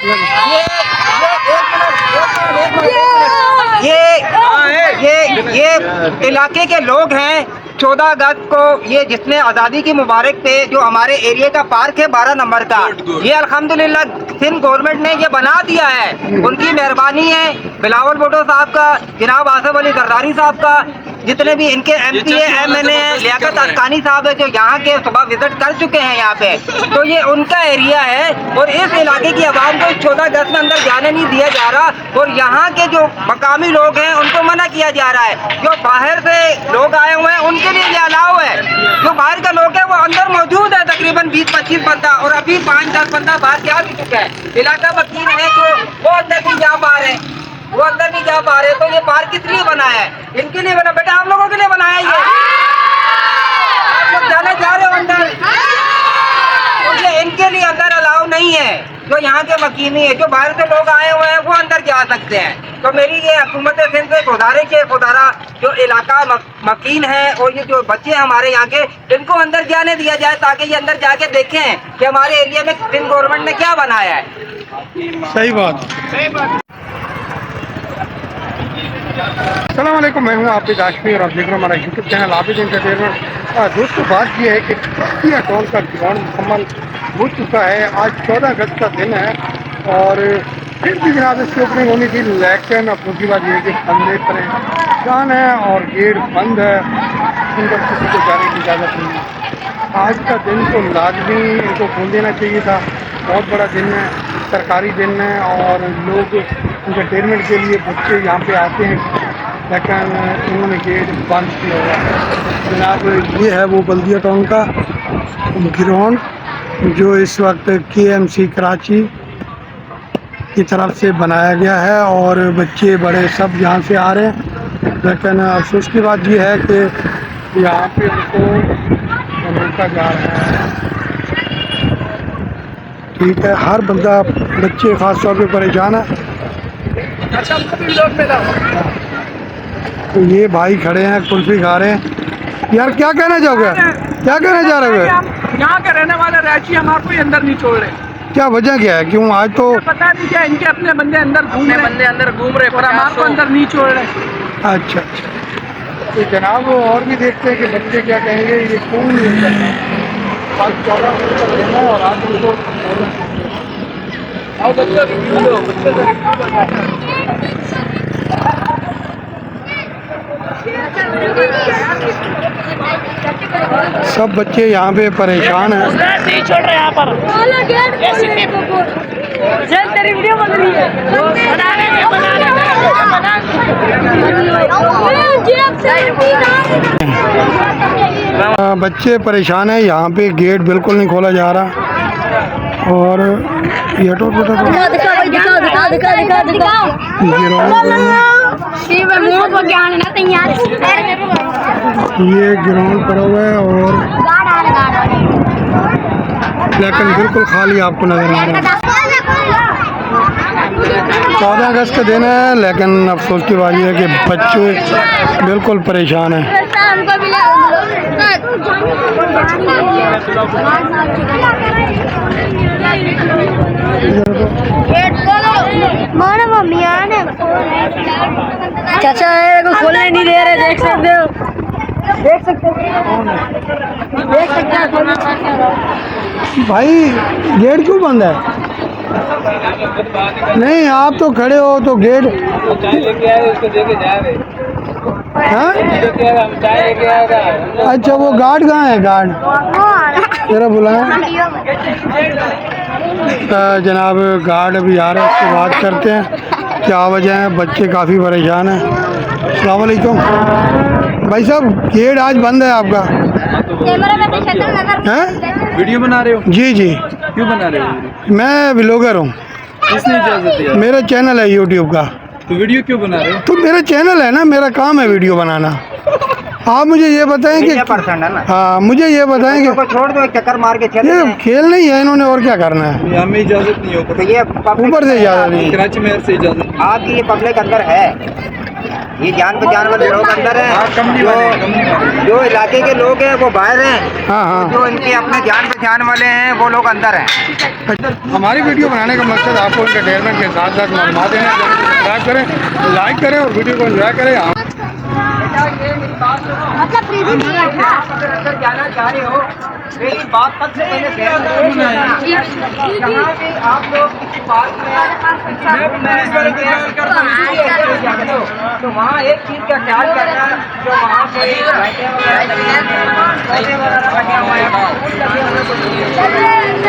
ये इलाके के लोग हैं। 14 अगस्त को ये जिसने आज़ादी की मुबारक पे जो हमारे एरिया का पार्क है 12 नंबर का, ये अल्हम्दुलिल्लाह सिंध गवर्नमेंट ने ये बना दिया है। उनकी मेहरबानी है, बिलावल भुट्टो साहब का, जनाब आसिफ अली जरदारी साहब का, जितने भी इनके MP है, MNA है, लियाकत अस्कानी साहब है जो यहाँ के सुबह विजिट कर चुके हैं यहाँ पे, तो ये उनका एरिया है। और इस इलाके की आवाम को 14 अगस्त में अंदर जाने नहीं दिया जा रहा और यहाँ के जो मकामी लोग हैं उनको मना किया जा रहा है। जो बाहर से लोग आए हुए हैं उनके लिए ये अलाउ है। जो बाहर का लोग है वो अंदर मौजूद है, तकरीबन 20-25 बंदा, और अभी 5-10 बंदा बाहर जा भी चुका है। इलाका वकील है तो वो अंदर नहीं जा पा रहे, वो अंदर नहीं जा पा रहे। तो ये पार्क किस लिए बनाया है? इनके लिए बना, बेटा हम लोगों के लिए बनाया ये। आप लोग जाने जा रहे हो अंदर, तो इनके लिए अंदर अलाउ नहीं है। जो यहाँ के मकीनी है, जो बाहर से लोग आए हुए हैं वो अंदर जा सकते हैं। तो मेरी ये हुकूमत सिंध से गुजारिश है, खुदारा जो इलाका मकीन है और ये जो बच्चे हैं हमारे यहाँ के, इनको अंदर जाने दिया जाए ताकि ये अंदर जाके देखें कि हमारे एरिया में सिंध गवर्नमेंट ने क्या बनाया है। सही बात, सही बात। अस्सलाम वालेकुम, मैं हूँ आपके काश्मीर और आप देख रहे हो हमारा यूट्यूब चैनल आबिद एंटरटेनमेंट। दोस्तों बात यह है कि बख्तिया टोल का ग्राउंड मुकम्मल हो चुका है। आज 14 अगस्त का दिन है और फिर भी जनाब इसकी ओपनिंग होनी थी, लेकिन अब दूसरी बात यह है कि बंदे परेशान है और गेट बंद है, अंदर किसी को जाने की इजाज़त नहीं है। आज का दिन तो लाजमी इनको खोल देना चाहिए था। बहुत बड़ा दिन है, सरकारी दिन है और लोग इंटरटेनमेंट के लिए बच्चे यहाँ पे आते हैं, लेकिन इन्होंने गेट बंद किया हुआ है। जनाब ये है वो बल्दिया टाउन का ग्राउंड जो इस वक्त KMC कराची की तरफ से बनाया गया है और बच्चे बड़े सब यहाँ से आ रहे हैं। लेकिन अफसोस की बात यह है कि यहाँ पे उनको रोका जा रहा है। ठीक है, हर बंदा, बच्चे ख़ास तौर पे परेशान है। तो ये भाई खड़े हैं, कुल्फी खा रहे हैं। यार क्या कहना चाहोगे, क्या कहना चाह रहे हो? यहाँ के रहने वाले रैची हम आपको अंदर नहीं छोड़ रहे। क्या वजह क्या है, क्यों आज तो पता नहीं क्या, इनके अपने बंदे अंदर घूम रहे और हमारे को अंदर नहीं छोड़ रहे। अच्छा अच्छा, तो जनाब और भी देखते हैं कि बच्चे क्या कहेंगे। ये कौन आज 14 और आज उनको सब बच्चे यहाँ पे परेशान हैं। नहीं छोड़ रहे यहाँ पर। तेरी वीडियो बन रही है। बच्चे परेशान हैं, यहाँ पे गेट बिल्कुल नहीं खोला जा रहा और ये तो ये ग्राउंड पड़ा हुआ है और लेकिन बिल्कुल खाली आपको नजर आ रहा है। 14 अगस्त का दिन है, लेकिन अफसोस की बात यह है कि बच्चे बिल्कुल परेशान हैं। चाचा को खोलने नहीं दे रहे, देख सकते हो, देख सकते भाई गेट क्यों बंद है? नहीं आप तो खड़े हो तो गेट अच्छा, वो गार्ड कहाँ है? गार्ड तेरा बुलाया जनाब, गार्ड अभी आ रहे हैं, उससे बात करते हैं क्या वजह है। बच्चे काफ़ी परेशान हैं। अस्सलाम वालेकुम भाई साहब, गेट आज बंद है आपका? हैं? वीडियो बना रहे हो? जी जी। क्यों बना रहे हो? मैं ब्लॉगर हूँ। किसने इजाजत दिया? मेरा चैनल है यूट्यूब का। तो वीडियो क्यों बना रहे हो? तो मेरा चैनल है ना, मेरा काम है वीडियो बनाना। आप मुझे ये बताएं कि हाँ, मुझे ये बताएं कि छोड़ दो, चक्कर मार के चले। ये खेल नहीं है, इन्होंने और क्या करना है? हमें इजाजत नहीं होगी। तो ये ऊपर से इजाजत नहीं, कराची मेयर से इजाजत। आपकी ये पब्लिक अंदर है। ये जान पहचान वाले लोग अंदर हाँ, कंपनी वाले, कंपनी वाले। हैं, जो इलाके के लोग हैं वो बाहर हैं, हाँ हाँ जो इनके अपने जान पहचान वाले हैं वो लोग अंदर हैं। हमारी वीडियो बनाने का मकसद आपको एंटरटेनमेंट के साथ साथ मालूमात देना है। सब्सक्राइब करें, लाइक करें और वीडियो को एंजॉय करें। अगर अंदर जाना चाह रहे हो मेरी बात तक से पहले जहाँ भी आप लोग किसी पार्क में तो वहाँ एक चीज़ का ख्याल करना, जो वहाँ पे बैठे पौधे वगैरह लगे हुए हैं, फूल लगे हुए हैं,